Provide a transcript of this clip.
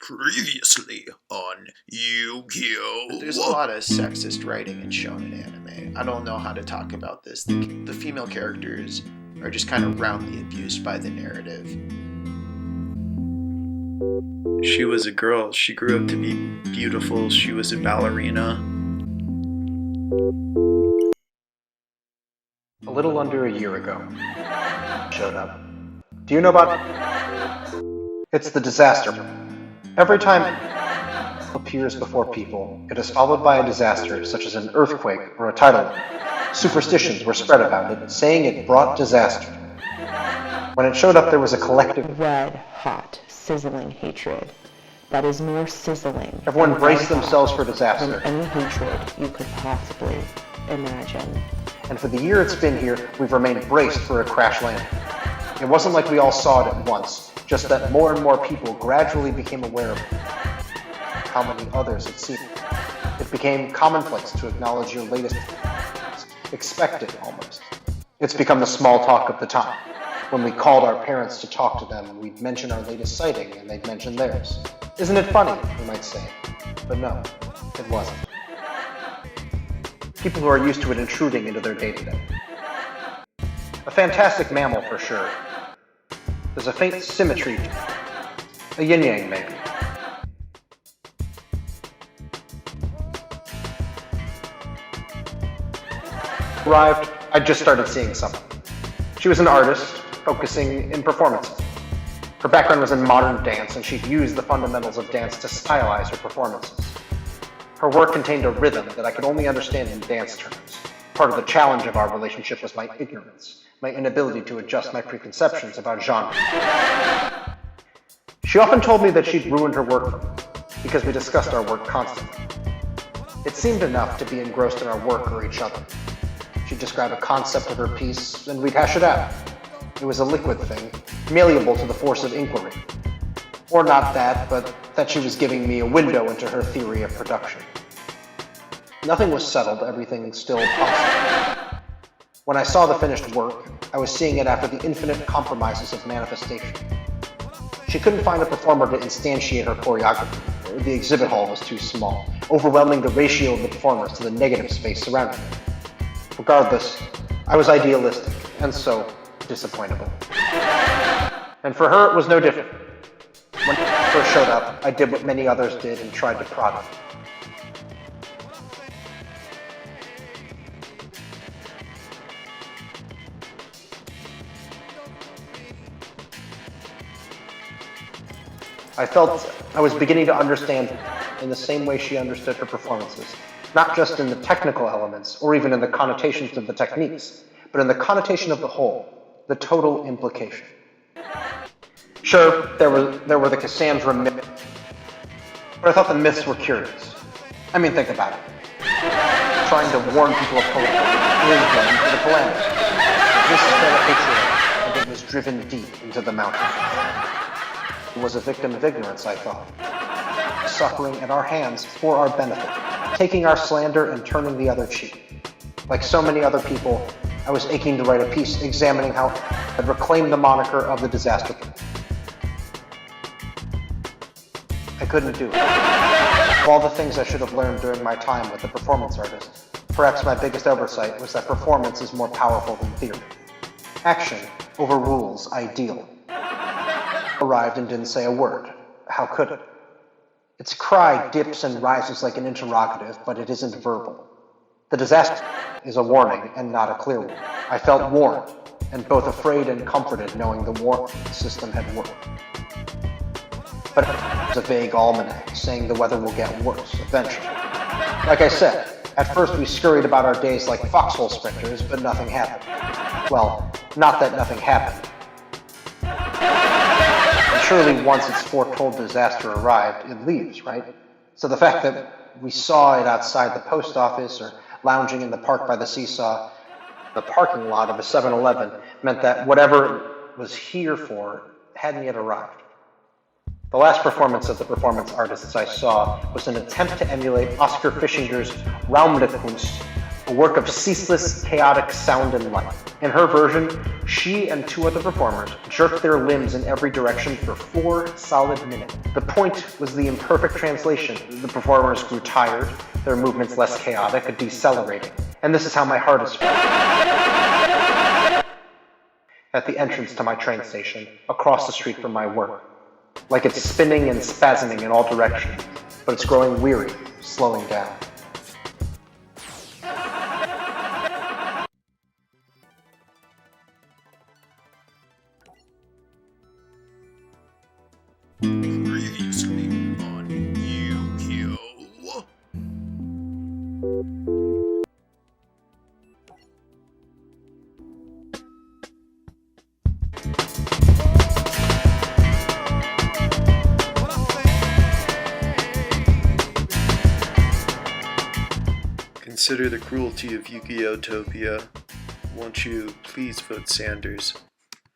Previously on Yu-Gi-Oh! There's a lot of sexist writing in shonen anime. I don't know how to talk about this. The female characters are just kind of roundly abused by the narrative. She was a girl. She grew up to be beautiful. She was a ballerina. A little under a year ago, showed up. Do you know about... It's the disaster. Every time it appears before people, it is followed by a disaster such as an earthquake or a tidal wave. Superstitions were spread about it, saying it brought disaster. When it showed up, there was a collective red-hot, sizzling hatred that is more sizzling. Everyone braced themselves for disaster. Than any hatred you could possibly imagine. And for the year it's been here, we've remained braced for a crash landing. It wasn't like we all saw it at once, just that more and more people gradually became aware of how many others had seen it. It became commonplace to acknowledge your latest expected almost. It's become the small talk of the time. When we called our parents to talk to them, we'd mention our latest sighting and they'd mention theirs. Isn't it funny, we might say. But no, it wasn't. People who are used to it intruding into their day-to-day. A fantastic mammal for sure. There's a faint symmetry, a yin-yang maybe. Arrived, I just started seeing something. She was an artist, focusing in performance. Her background was in modern dance, and she'd used the fundamentals of dance to stylize her performances. Her work contained a rhythm that I could only understand in dance terms. Part of the challenge of our relationship was my ignorance, my inability to adjust my preconceptions about genre. She often told me that she'd ruined her work for me, because we discussed our work constantly. It seemed enough to be engrossed in our work or each other. She'd describe a concept of her piece, and we'd hash it out. It was a liquid thing, malleable to the force of inquiry. Or not that, but that she was giving me a window into her theory of production. Nothing was settled, everything still possible. When I saw the finished work, I was seeing it after the infinite compromises of manifestation. She couldn't find a performer to instantiate her choreography, or the exhibit hall was too small, overwhelming the ratio of the performers to the negative space surrounding them. Regardless, I was idealistic, and so disappointable. And for her, it was no different. When it first showed up, I did what many others did and tried to prod it. I felt I was beginning to understand in the same way she understood her performances, not just in the technical elements or even in the connotations of the techniques, but in the connotation of the whole, the total implication. Sure, there were the Cassandra myths, but I thought the myths were curious. I mean, think about it. Trying to warn people of Pokémon is one for the calamity. This fell a hatred, and it was driven deep into the mountain. It was a victim of ignorance, I thought, suffering at our hands for our benefit, taking our slander and turning the other cheek. Like so many other people, I was aching to write a piece examining how I'd reclaimed the moniker of the disaster. I couldn't do it. Of all the things I should have learned during my time with the performance artist, perhaps my biggest oversight was that performance is more powerful than theory. Action overrules ideal. Arrived and didn't say a word. How could it? Its cry dips and rises like an interrogative, but it isn't verbal. The disaster is a warning and not a clear one. I felt warned, and both afraid and comforted knowing the warning system had worked. But it was a vague almanac saying the weather will get worse eventually. Like I said, at first we scurried about our days like foxhole sprinters, but nothing happened. Well, not that nothing happened. Surely once its foretold disaster arrived, it leaves, right? So the fact that we saw it outside the post office or lounging in the park by the seesaw, the parking lot of a 7-Eleven, meant that whatever it was here for hadn't yet arrived. The last performance of the performance artists I saw was an attempt to emulate Oscar Fischinger's Raumdichtkunst a work of ceaseless, chaotic sound and light. In her version, she and 2 other performers jerked their limbs in every direction for 4 solid minutes. The point was the imperfect translation. The performers grew tired, their movements less chaotic, decelerating. And this is how my heart is felt. At the entrance to my train station, across the street from my work. Like it's spinning and spasming in all directions, but it's growing weary, slowing down. Previously on Yu-Gi-Oh! Consider the cruelty of Yu-Gi-Oh! Topia. Won't you please vote Sanders?